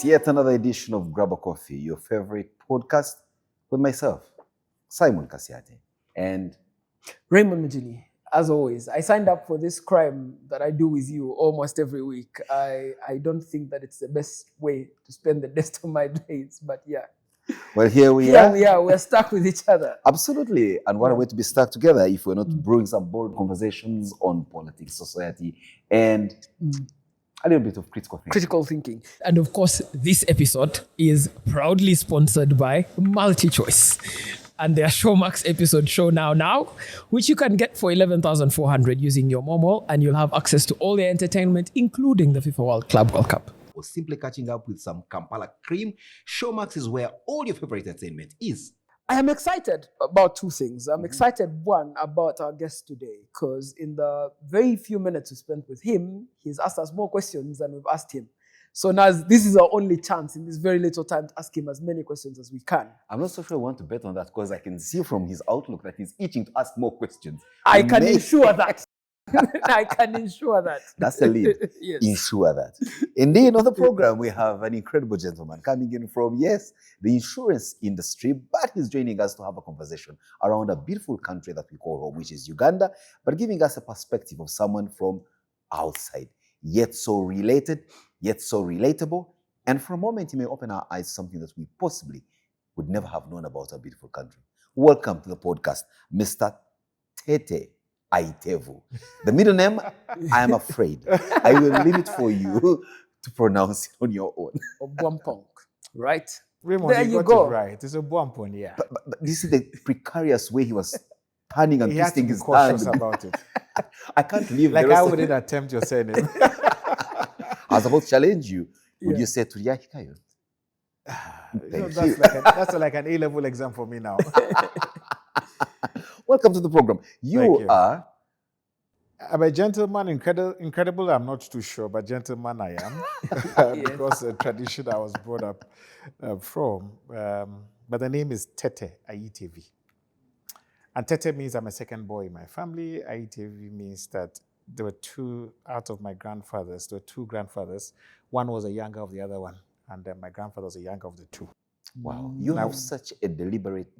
yet another edition of Grab a Coffee, your favorite podcast with myself, Simon Kasiate. And Raymond Mjini, as always, I signed up for this crime that I do with you almost every week. I don't think that it's the best way to spend the rest of my days, but yeah. well, here we are. We're stuck with each other. Absolutely. And what a way to be stuck together if we're not brewing some bold conversations on politics, society, and a little bit of critical thinking. And of course, this episode is proudly sponsored by MultiChoice and their Showmax episode Show Now, which you can get for 11,400 using your Momo, and you'll have access to all their entertainment, including the FIFA World Cup. Or simply catching up with some Kampala cream, Showmax is where all your favorite entertainment is. I am excited about two things. I'm excited, one, about our guest today, because in the very few minutes we spent with him, he's asked us more questions than we've asked him. So now this is our only chance in this very little time to ask him as many questions as we can. I'm not so sure I want to bet on that because I can see from his outlook that he's itching to ask more questions. I can ensure that. I can ensure that. That's the lead. Yes. Ensure that. Indeed, on the program, we have an incredible gentleman coming in from, yes, the insurance industry, but he's joining us to have a conversation around a beautiful country that we call home, which is Uganda, but giving us a perspective of someone from outside, yet so related, yet so relatable. And for a moment, he may open our eyes to something that we possibly would never have known about our beautiful country. Welcome to the podcast, Mr. Tetteh. Aitevu. The middle name, I am afraid. I will leave it for you to pronounce it on your own. Obwampong, right? Raymond, There you got go. it right. It's a Buampon, yeah. But this is the precarious way he was turning and He had to twisting be his cautious tongue. about it. I can't leave Like the rest I of wouldn't it. attempt your surname. I was about to challenge you. Would Yeah. you say Turia Hikayo? That's like an A-level exam for me now. Welcome to the program. Thank You you. are I'm a gentleman, incredible, I'm not too sure, but gentleman I am. Because the tradition I was brought up from. But the name is Tetteh Aitevu. And Tetteh means I'm a second boy in my family. Aitevu means that there were two grandfathers. One was a younger of the other one, and then my grandfather was a younger of the two. wow. You have such a deliberate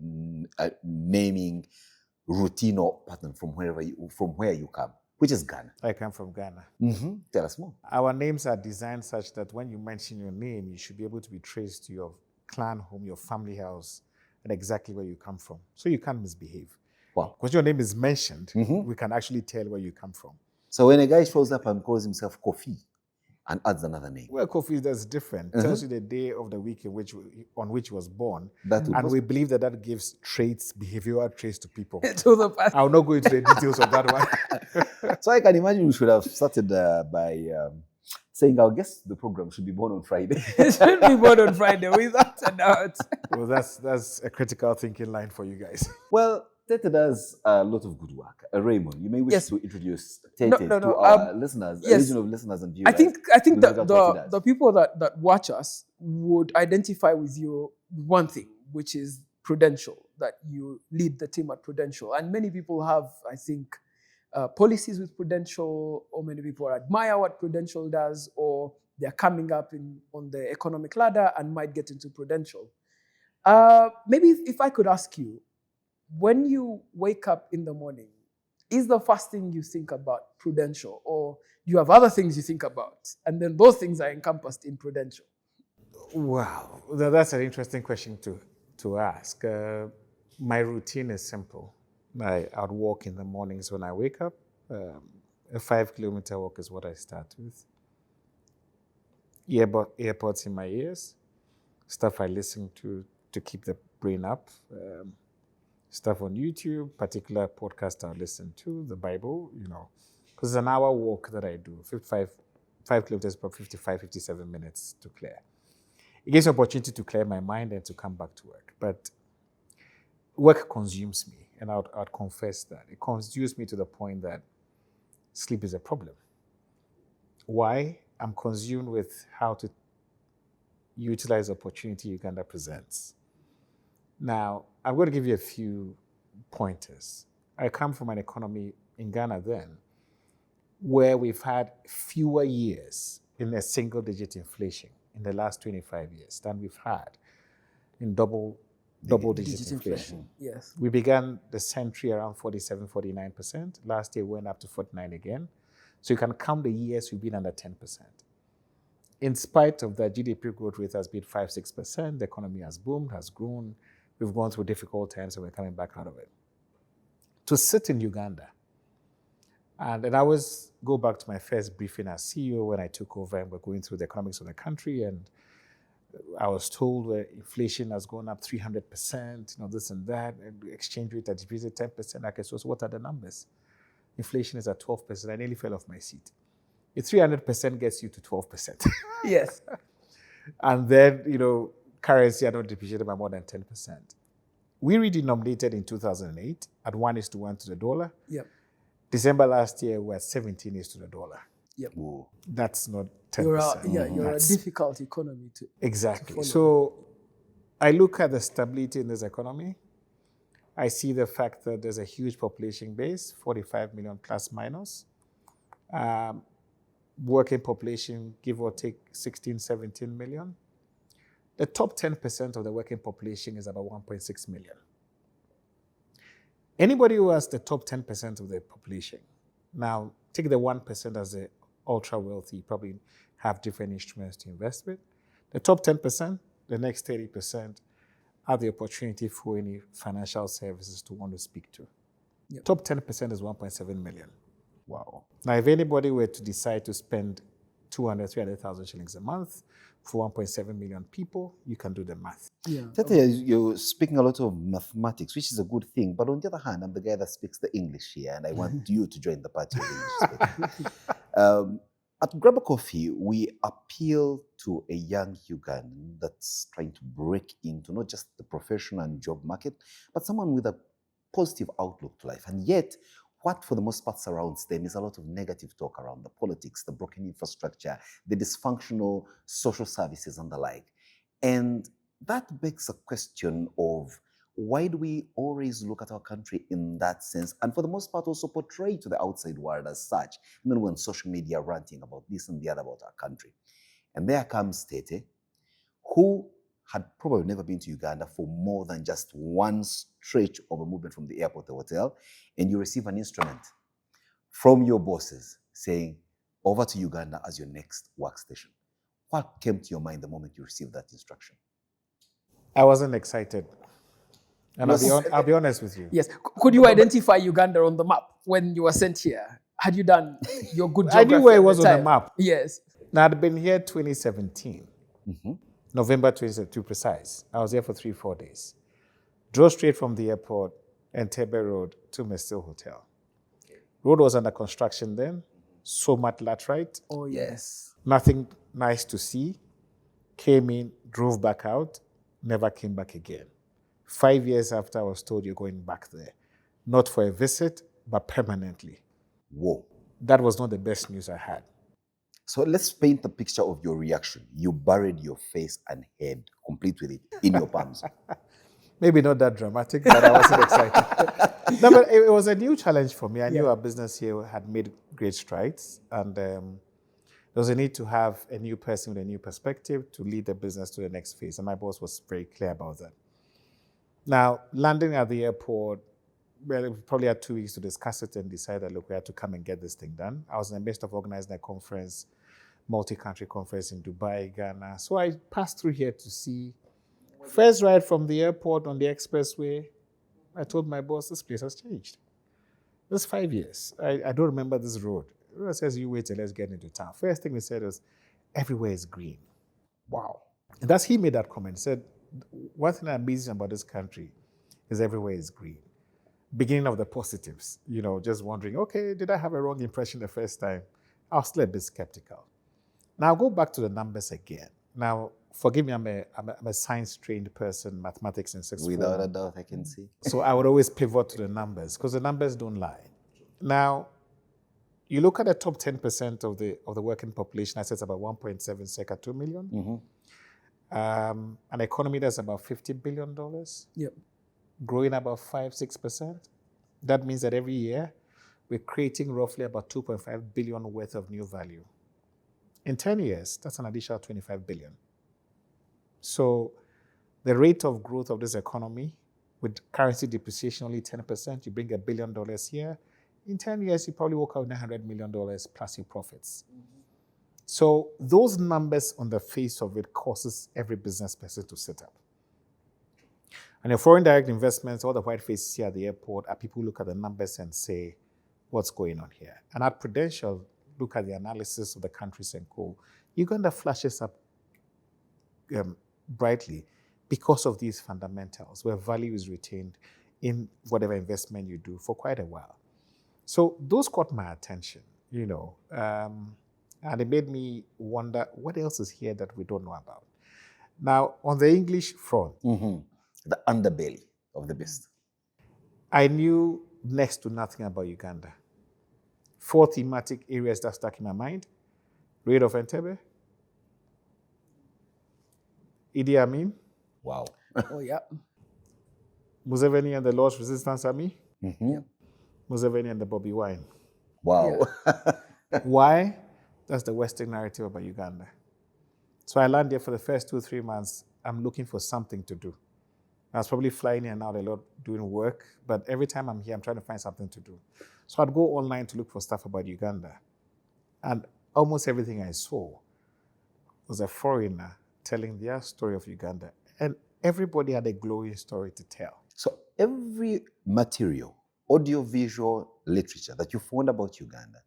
naming routine or pattern from where you come, which is Ghana. I come from Ghana. Tell us more. Our names are designed such that when you mention your name, you should be able to be traced to your clan home, your family house, and exactly where you come from. So you can't misbehave. Wow. Because your name is mentioned, we can actually tell where you come from. So when a guy shows up and calls himself Kofi and adds another name, Well, Kofi, that's different. Tells you the day of the week on which he was born. that would And we believe that gives behavioral traits to people. To the past. I'll not go into the details of that one. So I can imagine we should have started by saying our guest to the program should be born on Friday. It should be born on Friday without a doubt. Well, that's a critical thinking line for you guys. Well, Tetteh does a lot of good work. Raymond, you may wish Yes. to introduce Tetteh No, to our listeners, yes. original listeners and viewers. I think with that regard to what he does. the people that watch us would identify with you one thing, which is Prudential, that you lead the team at Prudential. And many people have, I think, policies with Prudential, or many people admire what Prudential does, or they're coming up on the economic ladder and might get into Prudential. Maybe if I could ask you, when you wake up in the morning, is the first thing you think about Prudential, or you have other things you think about, and then those things are encompassed in Prudential? Wow, that's an interesting question to ask. My routine is simple. I'd walk in the mornings when I wake up. A 5-kilometer walk is what I start with. AirPods in my ears, stuff I listen to keep the brain up. Stuff on YouTube, particular podcast I listen to, the Bible, because it's an hour walk that I do, 5 kilometers per 55, 57 minutes to clear. It gives me opportunity to clear my mind and to come back to work. But work consumes me, and I'd confess that. It consumes me to the point that sleep is a problem. Why? I'm consumed with how to utilize the opportunity Uganda presents. Now, I'm going to give you a few pointers. I come from an economy in Ghana then where we've had fewer years in a single-digit inflation in the last 25 years than we've had in double-digit inflation. Yes. We began the century around 47, 49%. Last year, we went up to 49 again. So you can count the years we've been under 10%. In spite of that, GDP growth rate has been 5, 6%. The economy has boomed, has grown. We've gone through difficult times and we're coming back out of it. To sit in Uganda, and I always go back to my first briefing as CEO when I took over and we're going through the economics of the country, and I was told where inflation has gone up 300%, this and that, and the exchange rate has decreased 10%. Okay, so what are the numbers? Inflation is at 12%. I nearly fell off my seat. If 300% gets you to 12%. Yes. And then, currency had not depreciated by more than 10%. We redenominated in 2008 at 1:1 to the dollar. Yep. December last year, we're at 17 to the dollar. Yep. Whoa. That's not 10%. You're a difficult economy to Exactly. follow. So I look at the stability in this economy. I see the fact that there's a huge population base, 45 million plus minus. Working population, give or take 16, 17 million. The top 10% of the working population is about 1.6 million. Anybody who has the top 10% of the population, now take the 1% as the ultra wealthy, probably have different instruments to invest with. The top 10%, the next 30% have the opportunity for any financial services to want to speak to. Yep. Top 10% is 1.7 million. Wow. Now, if anybody were to decide to spend 200, 300,000 shillings a month for 1.7 million people, you can do the math. Yeah. Tetteh, you're speaking a lot of mathematics, which is a good thing. But on the other hand, I'm the guy that speaks the English here, and I want you to join the party of English speaking. At Grab a Coffee, we appeal to a young Ugandan that's trying to break into not just the professional and job market, but someone with a positive outlook to life. And yet, what for the most part surrounds them is a lot of negative talk around the politics, the broken infrastructure, the dysfunctional social services and the like. And that begs a question of why do we always look at our country in that sense, and for the most part also portray to the outside world as such, even when social media ranting about this and the other about our country. And there comes Tetteh, who had probably never been to Uganda for more than just one stretch of a movement from the airport to the hotel, and you receive an instrument from your bosses saying, over to Uganda as your next workstation. What came to your mind the moment you received that instruction? I wasn't excited. And I'll be honest with you. Yes. Could you identify Uganda on the map when you were sent here? Had you done your good geography? I knew where it at was the on the time? map. Yes. Now, I'd been here 2017, Mm-hmm. November 2017, to be precise. I was here for 3-4 days. Drove straight from the airport, Tetteh Road to Mestil Hotel. Road was under construction then, so much laterite, Oh, yes. nothing nice to see. Came in, drove back out, never came back again. 5 years after, I was told you're going back there. Not for a visit, but permanently. Whoa. That was not the best news I had. So let's paint the picture of your reaction. You buried your face and head complete with it in your palms. Maybe not that dramatic, but I wasn't excited. No, but it was a new challenge for me. I knew our business here had made great strides, and there was a need to have a new person with a new perspective to lead the business to the next phase, and my boss was very clear about that. Now, landing at the airport, well, we probably had 2 weeks to discuss it and decided, look, we had to come and get this thing done. I was in the midst of organizing a conference, multi-country conference in Dubai, Ghana. So I passed through here to see. First ride from the airport on the expressway, I told my boss, this place has changed. This is 5 years. I don't remember this road. He says, you wait till let's get into town. First thing he said was, everywhere is green. Wow. And that's he made that comment. He said, one thing that amazes me about this country is everywhere is green. Beginning of the positives, just wondering, okay, did I have a wrong impression the first time? I was still a bit skeptical. Now, I'll go back to the numbers again. Now, forgive me, I'm a science-trained person, mathematics in sixth form. Without a doubt, I can see. So I would always pivot to the numbers because the numbers don't lie. Now, you look at the top 10% of the working population, I said it's about 1.7, circa 2 million. Mm-hmm. An economy that's about $50 billion. Yep. Growing about 5-6%. That means that every year we're creating roughly about 2.5 billion worth of new value. In 10 years, that's an additional 25 billion. So the rate of growth of this economy, with currency depreciation only 10%, you bring $1 billion here. In 10 years, you probably walk out $900 million plus your profits. So those numbers on the face of it causes every business person to sit up. And your foreign direct investments, all the white faces here at the airport, are people who look at the numbers and say, what's going on here? And at Prudential, look at the analysis of the countries and go, Uganda flashes up brightly because of these fundamentals, where value is retained in whatever investment you do for quite a while. So those caught my attention, and it made me wonder what else is here that we don't know about. Now, on the English front, the underbelly of the beast. I knew next to nothing about Uganda. 4 thematic areas that stuck in my mind: Raid of Entebbe, Idi Amin, Wow. Oh, yeah. Museveni and the Lord's Resistance Army, Mhm. Museveni and the Bobby Wine. Wow. Why? That's the Western narrative about Uganda. So I land there for the first 2-3 months. I'm looking for something to do. I was probably flying in and out a lot doing work, but every time I'm here, I'm trying to find something to do. So I'd go online to look for stuff about Uganda. And almost everything I saw was a foreigner telling their story of Uganda. And everybody had a glowing story to tell. So every material, audiovisual literature that you found about Uganda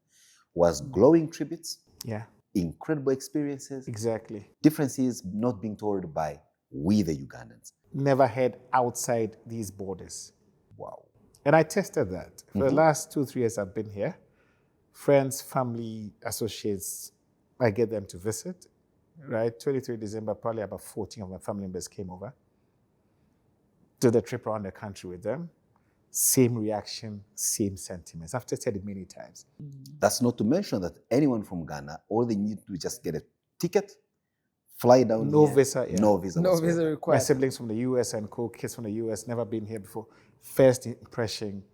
was glowing tributes, Yeah, incredible experiences, exactly. differences not being told by we the Ugandans. Never head outside these borders. Wow. And I tested that. For the last 2-3 years I've been here, friends, family, associates, I get them to visit, right? 23 December, probably about 14 of my family members came over. Did a trip around the country with them. Same reaction, same sentiments. I've tested it many times. That's not to mention that anyone from Ghana, all they need to just get a ticket, fly down No here, visa, yeah. no visa No whatsoever. visa My required. siblings from the US and kids from the US, never been here before. First impression,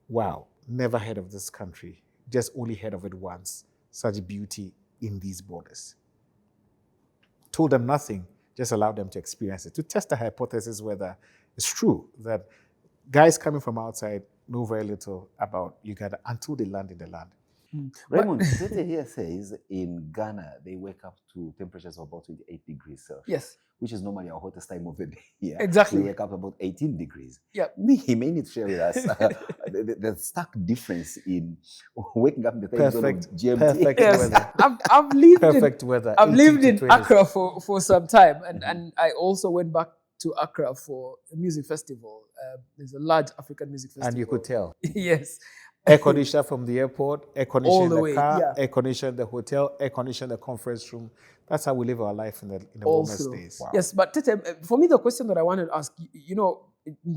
wow, never heard of this country. Just only heard of it once. Such beauty in these borders. Told them nothing, just allowed them to experience it, to test the hypothesis whether it's true that guys coming from outside know very little about Uganda until they land in the land. Raymond, Tetteh here says in Ghana, they wake up to temperatures of about 28 degrees Celsius. Yes. Which is normally our hottest time of the day here. Exactly. We wake up about 18 degrees. Yep. He may need to share with us the stark difference in waking up in the time zone of GMT. Perfect Yes, weather. I've lived Perfect weather. I've 18 lived to in 20. Accra for some time, and I also went back to Accra for a music festival. There's a large African music festival. And you could tell. Yes. Air conditioner from the airport, air conditioner All in the the way, car, yeah. air conditioner in the hotel, air conditioner in the conference room. That's how we live our life in the All warmest through. days. Yes, but Tetteh, for me, the question that I wanted to ask,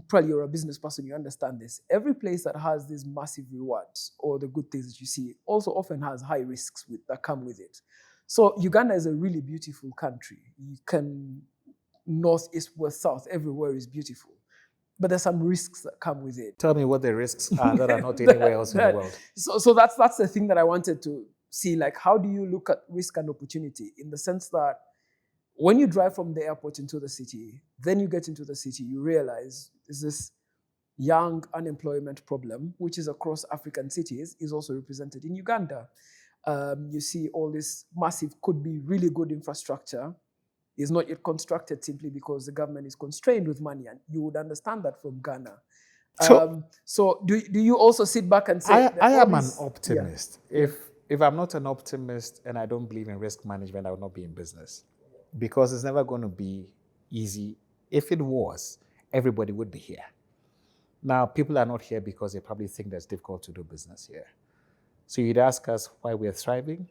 probably you're a business person, you understand this. Every place that has these massive rewards or the good things that you see also often has high risks that come with it. So Uganda is a really beautiful country. You can north, east, west, south, everywhere is beautiful. But there's some risks that come with it. Tell me what the risks are that are not anywhere else in the world. So that's the thing that I wanted to see. Like, how do you look at risk and opportunity in the sense that when you drive from the airport into the city, then you get into the city, you realize there's this young unemployment problem, which is across African cities, is also represented in Uganda. You see all this massive, could be really good infrastructure, is not yet constructed simply because the government is constrained with money, and you would understand that from Ghana. So do you also sit back and say, I am an optimist. Yeah. If I'm not an optimist and I don't believe in risk management, I will not be in business, because it's never going to be easy. If it was, everybody would be here. Now, people are not here because they probably think that it's difficult to do business here. So you'd ask us why we're thriving.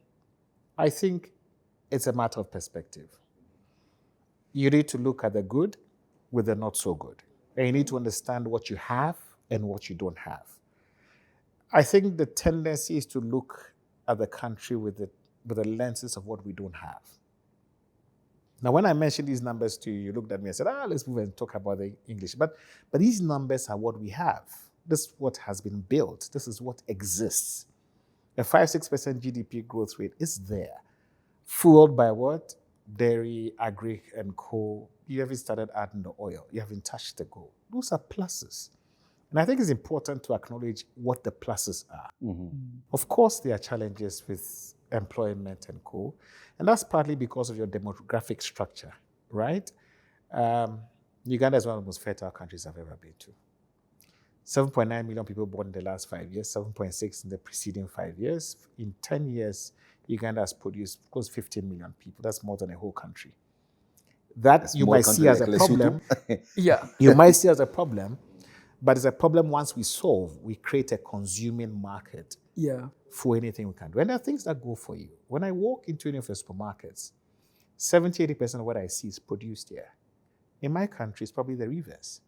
I think it's a matter of perspective. You need to look at the good with the not so good. And you need to understand what you have and what you don't have. I think the tendency is to look at the country with the lenses of what we don't have. Now, when I mentioned these numbers to you, you looked at me and said, let's move and talk about the English. But these numbers are what we have. This is what has been built. This is what exists. A 5-6% GDP growth rate is there. Fueled by what? dairy, agri, and coal. You haven't started adding the oil. You haven't touched the gold. Those are pluses. And I think it's important to acknowledge what the pluses are. Of course, there are challenges with employment and co, and that's partly because of your demographic structure, right? Uganda is one of the most fertile countries I've ever been to. 7.9 million people born in the last 5 years, 7.6 in the preceding 5 years. In 10 years, Uganda has produced close to 15 million people. That's more than a whole country. That you might see as a problem. Yeah. You might see as a problem, but it's a problem once we solve, we create a consuming market for anything we can do. And there are things that go for you. When I walk into any of the supermarkets, 70-80% of what I see is produced here. In my country, it's probably the reverse.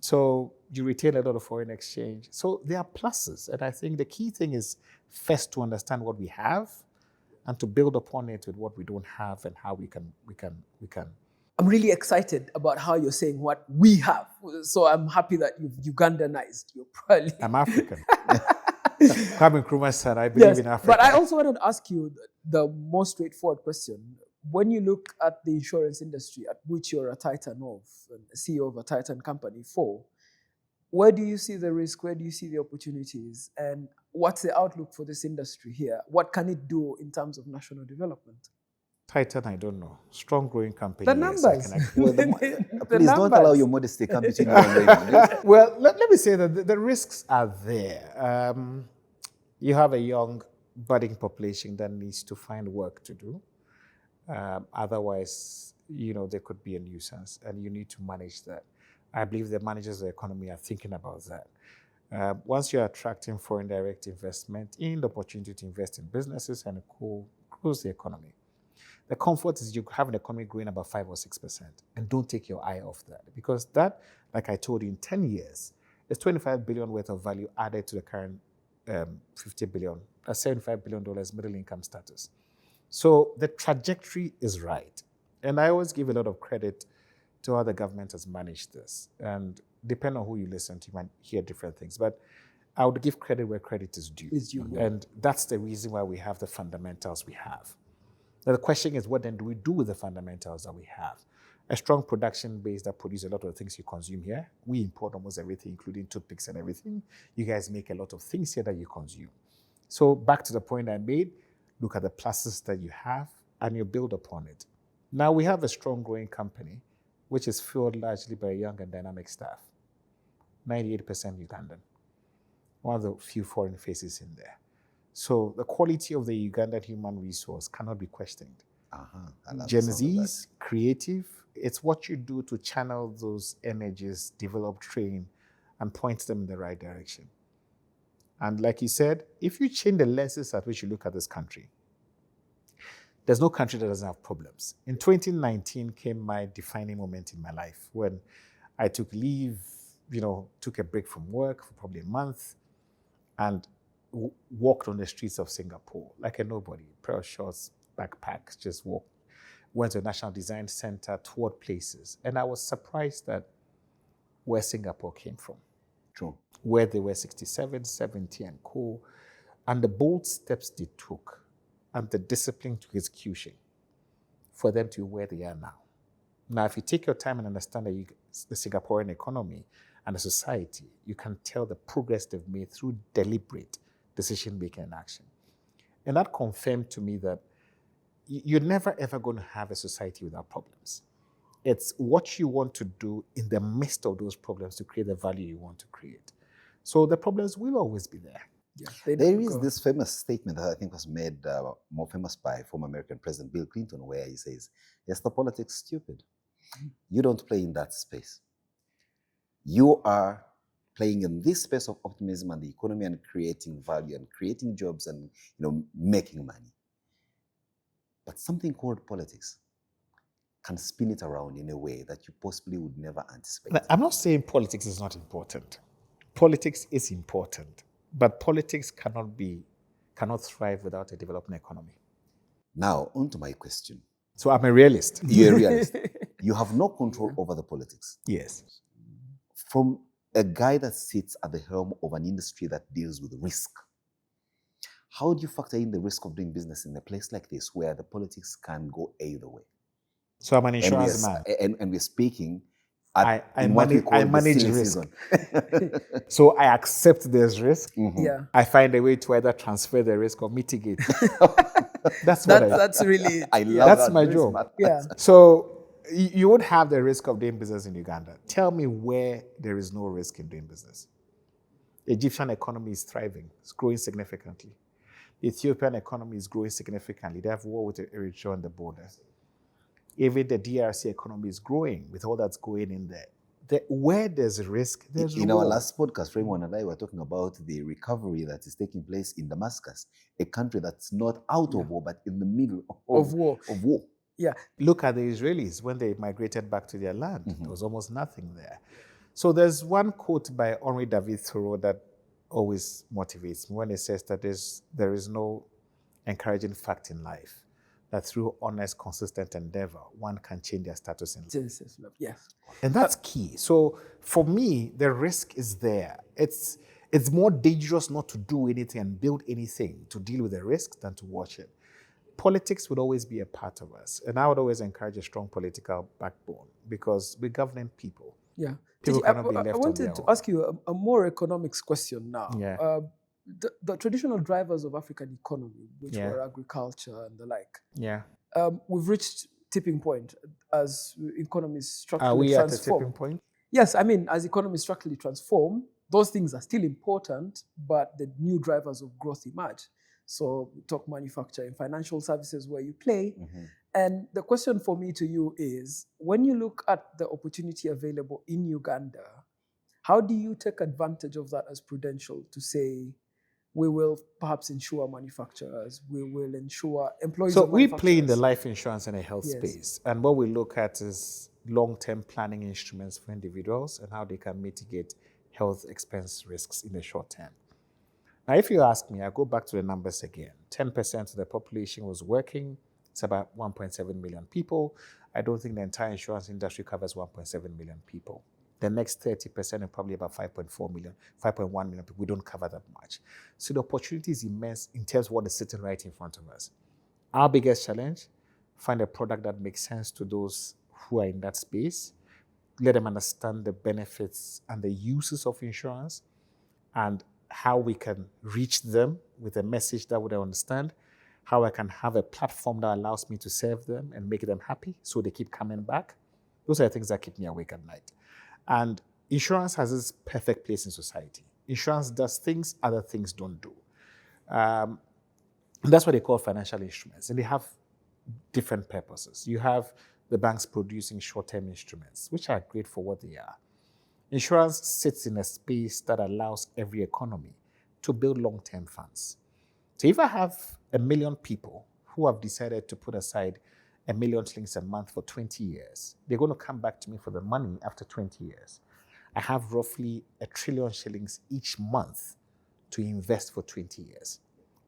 So you retain a lot of foreign exchange. So there are pluses. And I think the key thing is first to understand what we have and to build upon it with what we don't have and how we can. I'm really excited about how you're saying what we have. So I'm happy that you've Ugandanized. You're probably... I'm African. Kwame Nkrumah's son, I believe in Africa. But I also wanted to ask you the most straightforward question. When you look at the insurance industry, at which you're a titan of, and CEO of a titan company for, where do you see the risk? Where do you see the opportunities? And what's the outlook for this industry here? What can it do in terms of national development? Titan, I don't know. Strong growing company. The numbers. Please don't allow your modesty to come between you and Raymond. Well, let me say that the risks are there. You have a young budding population that needs to find work to do. Otherwise, there could be a nuisance, and you need to manage that. I believe the managers of the economy are thinking about that. Once you're attracting foreign direct investment, in the opportunity to invest in businesses and grows the economy. The comfort is you have an economy growing about 5 or 6%, and don't take your eye off that, because that, like I told you, in 10 years, is $25 billion worth of value added to the current $50 billion, $75 billion middle income status. So the trajectory is right. And I always give a lot of credit to how the government has managed this. And depending on who you listen to, you might hear different things. But I would give credit where credit is due. And that's the reason why we have the fundamentals we have. Now the question is, what then do we do with the fundamentals that we have? A strong production base that produces a lot of the things you consume here. We import almost everything, including toothpicks and everything. You guys make a lot of things here that you consume. So back to the point I made, look at the pluses that you have and you build upon it. Now we have a strong growing company, which is fueled largely by a young and dynamic staff. 98% Ugandan. One of the few foreign faces in there. So the quality of the Ugandan human resource cannot be questioned. Gen Zs, creative, it's what you do to channel those energies, develop, train, and point them in the right direction. And like you said, if you change the lenses at which you look at this country, there's no country that doesn't have problems. In 2019 came my defining moment in my life when I took leave, took a break from work for probably a month and walked on the streets of Singapore like a nobody, pair of shorts, backpacks, just walked. Went to the National Design Center, toured places. And I was surprised at where Singapore came from. True. Where they were 67, 70 and co. And the bold steps they took and the discipline to execution for them to be where they are now. Now, if you take your time and understand the Singaporean economy and the society, you can tell the progress they've made through deliberate decision-making and action. And that confirmed to me that you're never, ever going to have a society without problems. It's what you want to do in the midst of those problems to create the value you want to create. So the problems will always be there. Yeah, there is this famous statement that I think was made more famous by former American President Bill Clinton, where he says, yes, the politics is stupid. You don't play in that space. You are playing in this space of optimism and the economy and creating value and creating jobs and making money. But something called politics can spin it around in a way that you possibly would never anticipate. Now, I'm not saying politics is not important. Politics is important, but politics cannot thrive without a developing economy. Now, on to my question. So I'm a realist. You're a realist. You have no control over the politics. Yes. From a guy that sits at the helm of an industry that deals with risk, How do you factor in the risk of doing business in a place like this where the politics can go either way? So I'm an And insurance man. and we're speaking I in what we manage, call I the manage silly risk. season. So I accept there's risk. Yeah. I find a way to either transfer the risk or mitigate. That's what I do. That's really it. I Yeah. love That's that. my Very job. smart. Yeah. So you would have the risk of doing business in Uganda. Tell me where there is no risk in doing business. The Egyptian economy is thriving. It's growing significantly. The Ethiopian economy is growing significantly. They have war with Eritrea on the border. Even the DRC economy is growing with all that's going in there. Where there's risk, there's In our reward. last podcast, Raymond and I were talking about the recovery that is taking place in Damascus, a country that's not out of war, but in the middle Of war. Of war. Yeah. Look at the Israelis when they migrated back to their land. There was almost nothing there. So there's one quote by Henri David Thoreau that always motivates me when it says that there is no encouraging fact in life, that through honest, consistent endeavor, one can change their status in life. Genesis love. Yes. And that's key. So for me, the risk is there. It's more dangerous not to do anything and build anything to deal with the risk than to watch it. Politics would always be a part of us. And I would always encourage a strong political backbone because we're governing people. Yeah. People Tetteh, cannot be I left on wanted their to own. ask you a more economics question now. Yeah. The traditional drivers of African economy, which Yeah. were agriculture and the like, Yeah. we've reached tipping point as economies Are structurally we at a transform. tipping point? Yes, I mean, as economies structurally transform, those things are still important, but the new drivers of growth emerge. So we talk manufacturing, financial services where you play. And the question for me to you is, when you look at the opportunity available in Uganda, how do you take advantage of that as Prudential to say, we will perhaps insure manufacturers, we will insure employees So of we play in the manufacturers? life insurance and the health Yes. space. And what we look at is long-term planning instruments for individuals and how they can mitigate health expense risks in the short term. Now, if you ask me, I go back to the numbers again. 10% of the population was working. It's about 1.7 million people. I don't think the entire insurance industry covers 1.7 million people. The next 30% are probably about 5.4 million, 5.1 million people. We don't cover that much. So the opportunity is immense in terms of what is sitting right in front of us. Our biggest challenge, find a product that makes sense to those who are in that space, let them understand the benefits and the uses of insurance and how we can reach them with a message that would understand, how I can have a platform that allows me to serve them and make them happy so they keep coming back. Those are the things that keep me awake at night. And insurance has its perfect place in society. Insurance does things other things don't do. That's what they call financial instruments. And they have different purposes. You have the banks producing short-term instruments, which are great for what they are. Insurance sits in a space that allows every economy to build long-term funds. So if I have 1 million people who have decided to put aside 1 million shillings a month for 20 years, they're going to come back to me for the money after 20 years. I have roughly 1 trillion shillings each month to invest for 20 years.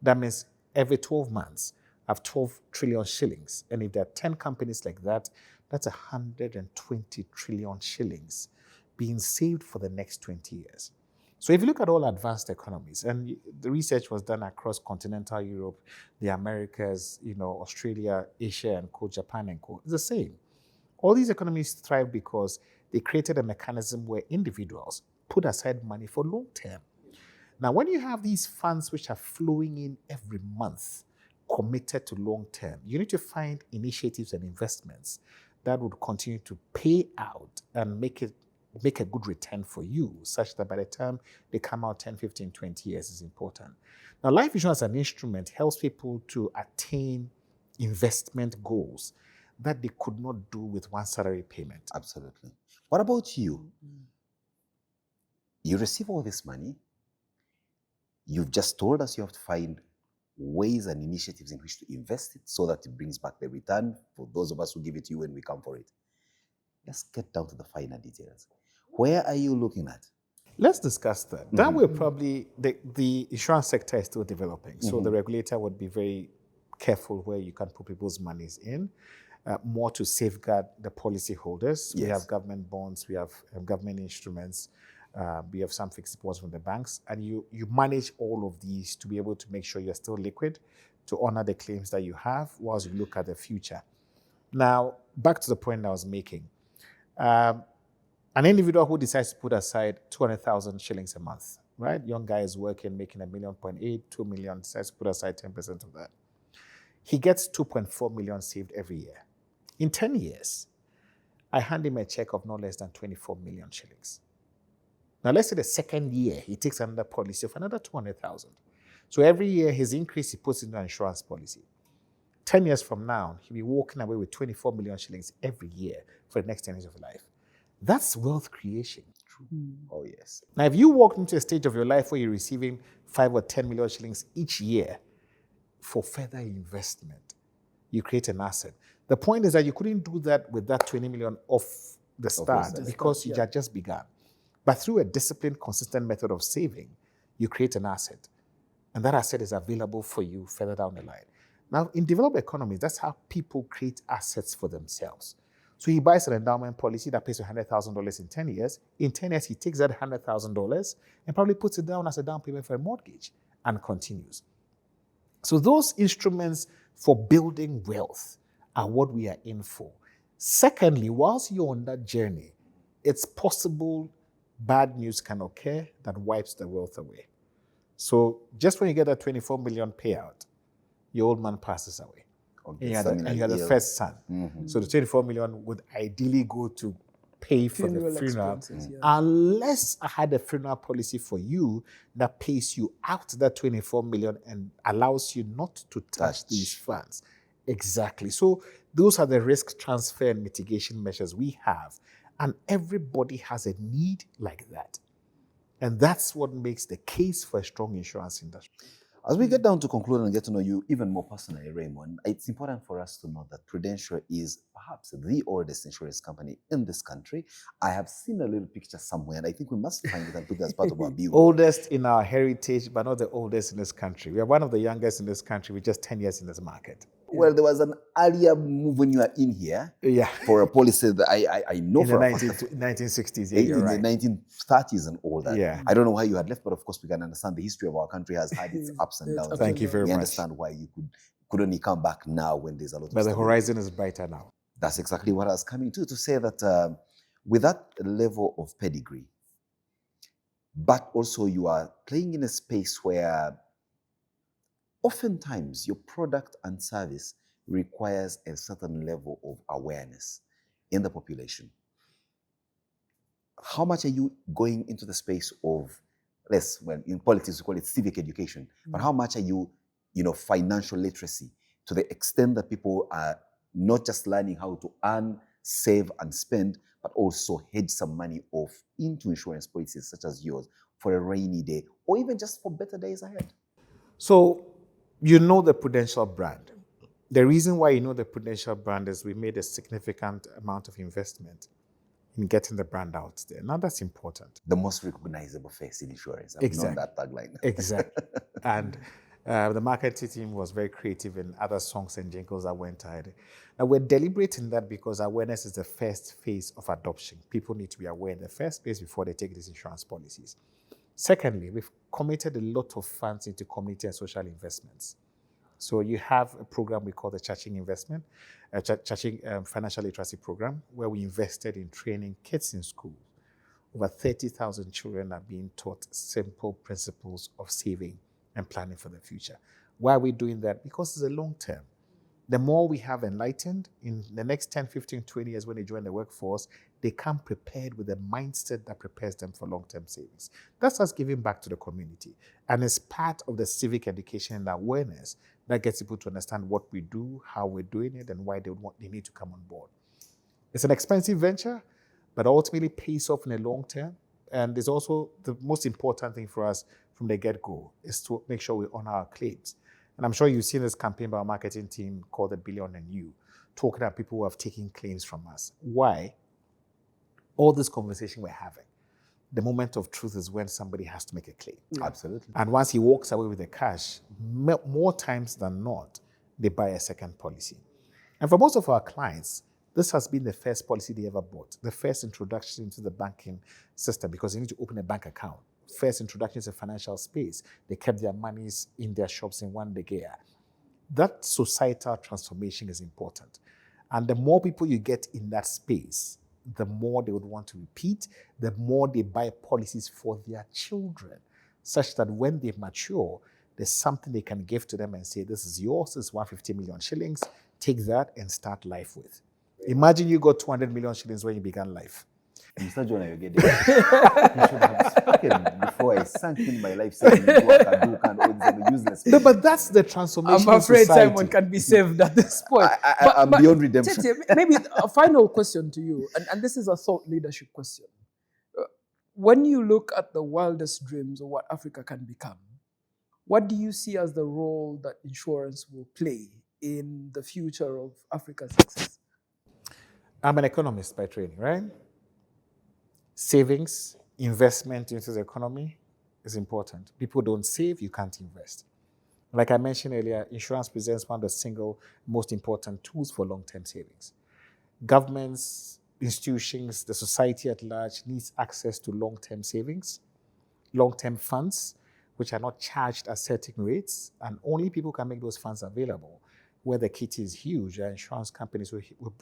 That means every 12 months, I have 12 trillion shillings. And if there are 10 companies like that, that's 120 trillion shillings being saved for the next 20 years. So if you look at all advanced economies, and the research was done across continental Europe, the Americas, Australia, Asia, and co, Japan and co, it's the same. All these economies thrive because they created a mechanism where individuals put aside money for long term. Now, when you have these funds which are flowing in every month, committed to long term, you need to find initiatives and investments that would continue to pay out and make a good return for you, such that by the time they come out 10, 15, 20 years is important. Now, life insurance as an instrument helps people to attain investment goals that they could not do with one salary payment. Absolutely. What about you? You receive all this money. You've just told us you have to find ways and initiatives in which to invest it so that it brings back the return for those of us who give it to you when we come for it. Let's get down to the finer details. Where are you looking at? Let's discuss that. That way, probably the insurance sector is still developing. So the regulator would be very careful where you can put people's monies in, more to safeguard the policy holders. Yes. We have government bonds, we have government instruments. You have some fixed deposits from the banks, and you manage all of these to be able to make sure you're still liquid, to honor the claims that you have whilst you look at the future. Now, back to the point I was making. An individual who decides to put aside 200,000 shillings a month, right? Young guy is working, making 1.8, 2 million, decides to put aside 10% of that. He gets 2.4 million saved every year. In 10 years, I hand him a check of no less than 24 million shillings. Now, let's say the second year, he takes another policy of another 200,000. So every year, his increase he puts into an insurance policy. 10 years from now, he'll be walking away with 24 million shillings every year for the next 10 years of life. That's wealth creation. Oh, yes. Now, if you walk into a stage of your life where you're receiving 5 or 10 million shillings each year for further investment, you create an asset. The point is that you couldn't do that with that 20 million off the start because you had just begun. But through a disciplined, consistent method of saving, you create an asset. And that asset is available for you further down the line. Now, in developed economies, that's how people create assets for themselves. So he buys an endowment policy that pays $100,000 in 10 years. In 10 years, he takes that $100,000 and probably puts it down as a down payment for a mortgage and continues. So those instruments for building wealth are what we are in for. Secondly, whilst you're on that journey, it's possible bad news can occur that wipes the wealth away. So just when you get that 24 million payout, your old man passes away. Okay. And you are the first son. Mm-hmm. So the 24 million would ideally go to pay for the funeral, unless I had a funeral policy for you that pays you out that 24 million and allows you not to touch these funds. Exactly. So those are the risk transfer and mitigation measures we have. And everybody has a need like that. And that's what makes the case for a strong insurance industry. As we get down to conclude and get to know you even more personally, Raymond, it's important for us to know that Prudential is perhaps the oldest insurance company in this country. I have seen a little picture somewhere, and I think we must find it and put it as part of our bio. Oldest in our heritage, but not the oldest in this country. We are one of the youngest in this country with just 10 years in this market. Well, there was an earlier move when you were in here for a policy that I know in for the a fact. 1960s, In the 1930s and all that. Yeah. I don't know why you had left, but of course we can understand the history of our country has had its ups and downs. Thank you very we much. understand why you could only come back now when there's a lot of But the stability. horizon is brighter now. That's exactly what I was coming to say that with that level of pedigree, but also you are playing in a space where oftentimes your product and service requires a certain level of awareness in the population. How much are you going into the space of, in politics we call it civic education, but how much are you, financial literacy to the extent that people are not just learning how to earn, save, and spend, but also hedge some money off into insurance policies such as yours for a rainy day or even just for better days ahead? So, you know the Prudential brand. The reason why you know the Prudential brand is we made a significant amount of investment in getting the brand out there. Now that's important. The most recognizable face in insurance. I've known that tagline. Exactly. And the marketing team was very creative in other songs and jingles that went ahead. Now we're deliberate in that because awareness is the first phase of adoption. People need to be aware in the first place before they take these insurance policies. Secondly, we've committed a lot of funds into community and social investments. So you have a program we call the Chaching Investment, Chaching Financial Literacy Program, where we invested in training kids in school. Over 30,000 children are being taught simple principles of saving and planning for the future. Why are we doing that? Because it's a long term. The more we have enlightened, in the next 10, 15, 20 years when they join the workforce, they come prepared with a mindset that prepares them for long-term savings. That's us giving back to the community. And it's part of the civic education and awareness that gets people to understand what we do, how we're doing it, and why they need to come on board. It's an expensive venture, but ultimately pays off in the long term. And there's also the most important thing for us from the get-go is to make sure we honor our claims. And I'm sure you've seen this campaign by our marketing team called The Billion and You, talking about people who have taken claims from us. Why? All this conversation we're having, the moment of truth is when somebody has to make a claim. Absolutely. And once he walks away with the cash, more times than not, they buy a second policy. And for most of our clients, This has been the first policy they ever bought, the first introduction into the banking system, because you need to open a bank account. First introduction to financial space. They kept their monies in their shops in one big area. That societal transformation is important. And the more people you get in that space, the more they would want to repeat, the more they buy policies for their children, such that when they mature, there's something they can give to them and say, this is yours, it's 150 million shillings, take that and start life with. Imagine you got 200 million shillings when you began life. Mr. Jonah, you get it. You should have spoken before I sank in my life saying what I do and all these useless. No, but that's the transformation. I'm afraid society. Simon can be saved at this point. I'm beyond redemption. Tetteh, maybe a final question to you, and this is a thought leadership question. When you look at the wildest dreams of what Africa can become, what do you see as the role that insurance will play in the future of Africa's success? I'm an economist by training, right? Savings, investment into the economy is important. People don't save, you can't invest. Like I mentioned earlier, insurance presents one of the single most important tools for long-term savings. Governments, institutions, the society at large needs access to long-term savings, long-term funds, which are not charged at certain rates, and only people can make those funds available. Where the kitty is huge, there are insurance companies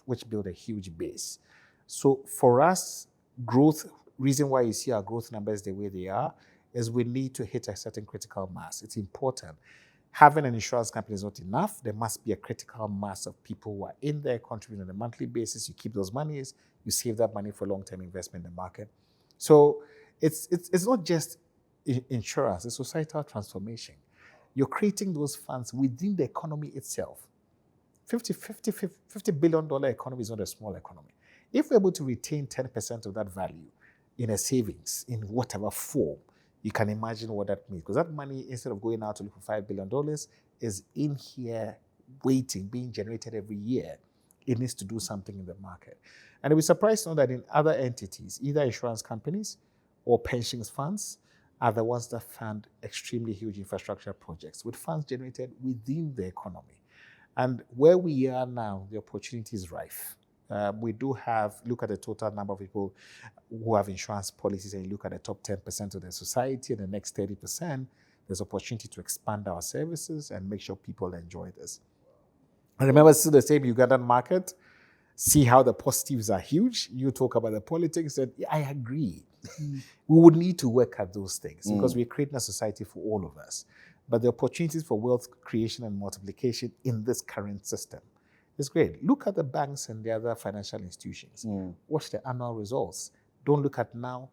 which build a huge base. So for us, growth, reason why you see our growth numbers the way they are, is we need to hit a certain critical mass. It's important. Having an insurance company is not enough. There must be a critical mass of people who are in there contributing on a monthly basis. You keep those monies, you save that money for long-term investment in the market. So it's not just insurance, it's societal transformation. You're creating those funds within the economy itself. $50 billion economy is not a small economy. If we're able to retain 10% of that value in a savings, in whatever form, you can imagine what that means. Because that money, instead of going out to look for $5 billion, is in here waiting, being generated every year. It needs to do something in the market. And we're surprised to know that in other entities, either insurance companies or pensions funds, are the ones that fund extremely huge infrastructure projects with funds generated within the economy. And where we are now, the opportunity is rife. We do have, look at the total number of people who have insurance policies, and you look at the top 10% of the society and the next 30%, there's opportunity to expand our services and make sure people enjoy this. And remember, still the same Ugandan market, see how the positives are huge. You talk about the politics, and I agree. We would need to work at those things because we're creating a society for all of us. But the opportunities for wealth creation and multiplication in this current system is great. Look at the banks and the other financial institutions. Watch the annual results. Don't look at now,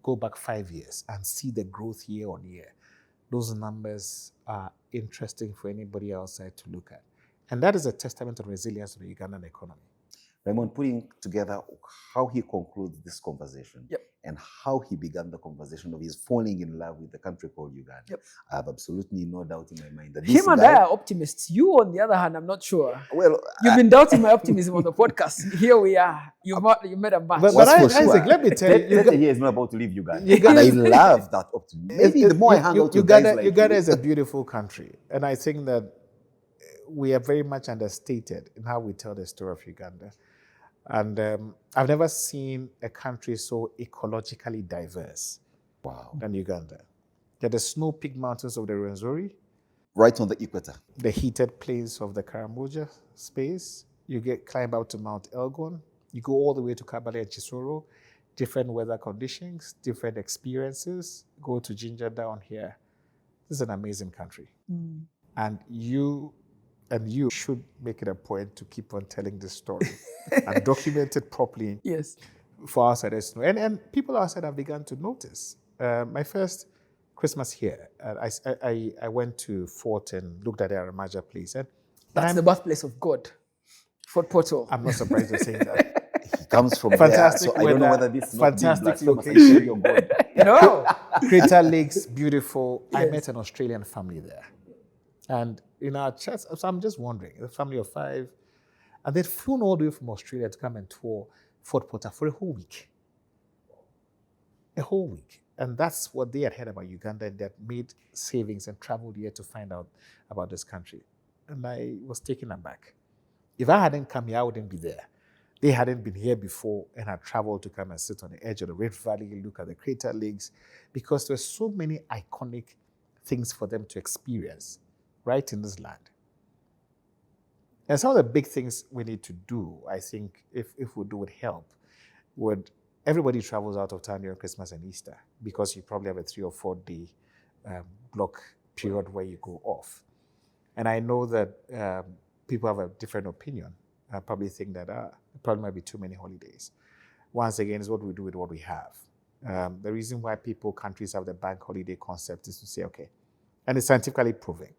go back 5 years and see the growth year on year. Those numbers are interesting for anybody outside to look at. And that is a testament of resilience of the Ugandan economy. Raymond, putting together how he concludes this conversation and how he began the conversation of his falling in love with the country called Uganda. I have absolutely no doubt in my mind that this Him and I are optimists. You, on the other hand, I'm not sure. Well, You've been doubting my optimism on the podcast. Here we are. You made a match. But Isaac, let me tell you, Tetteh here is not about to leave Uganda. And I love that optimism. Maybe the more I hang out with guys like Uganda you. is a beautiful country. And I think that we are very much understated in how we tell the story of Uganda. And I've never seen a country so ecologically diverse than Uganda. There are the snow-peaked mountains of the Rwenzori, right on the equator. the heated plains of the Karamoja space. You climb out to Mount Elgon. You go all the way to Kabale and Chisoro. Different weather conditions, different experiences. Go to Jinja down here. This is an amazing country. And you should make it a point to keep on telling this story and document it properly for outsiders to know. And people outside have begun to notice. My first Christmas here, I went to Fort and looked at the Aramaja place. And That's the birthplace of God, Fort Portal. I'm not surprised you're saying that. He comes from Fantastic there, so I don't know weather, whether this is fantastic not location. your God. No. Crater Lakes, beautiful. I met an Australian family there. And in our chats, so I'm just wondering, a family of 5, and they'd flown all the way from Australia to come and tour Fort Portal for a whole week. A whole week. And that's what they had heard about Uganda, and they had made savings and traveled here to find out about this country. And I was taken aback. If I hadn't come here, I wouldn't be there. they hadn't been here before and had traveled to come and sit on the edge of the Rift Valley, look at the Crater Lakes, because there's so many iconic things for them to experience right in this land. And some of the big things we need to do, I think, if we do would help, everybody travels out of town during Christmas and Easter because you probably have a 3 or 4 day block period where you go off. And I know that people have a different opinion. I probably think that there probably might be too many holidays. Once again, is what we do with what we have. The reason why countries have the bank holiday concept is to say, okay, and it's scientifically proven.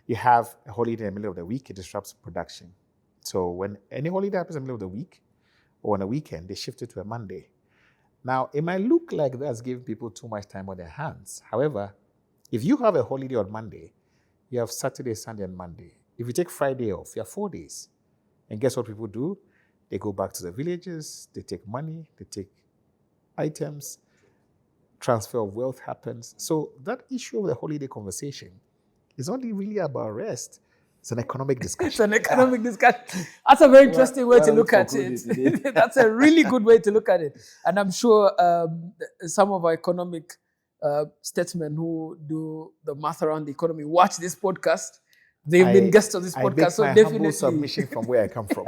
You have a holiday in the middle of the week, it disrupts production. So when any holiday happens in the middle of the week or on a weekend, they shift it to a Monday. Now, it might look like that's giving people too much time on their hands. However, if you have a holiday on Monday, you have Saturday, Sunday, and Monday. If you take Friday off, you have 4 days. And guess what people do? They go back to the villages, they take money, they take items, transfer of wealth happens. So that issue of the holiday conversation is only really about rest. It's an economic discussion. It's an economic discussion. That's a very interesting way to look at it. That's a really good way to look at it. And I'm sure some of our economic statesmen who do the math around the economy watch this podcast. They've been guests on this podcast, so definitely. Humble submission from where I come from.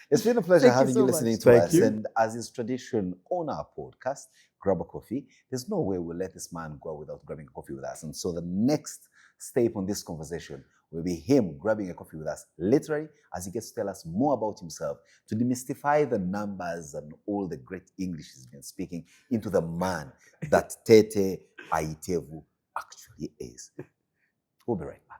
It's been a pleasure having you listening to us. You. And as is tradition on our podcast, Grab a Coffee, there's no way we'll let this man go without grabbing a coffee with us. And so the next step on this conversation will be him grabbing a coffee with us, literally, as he gets to tell us more about himself, to demystify the numbers and all the great English he's been speaking into the man that Tetteh Aitevu actually is. We'll be right back.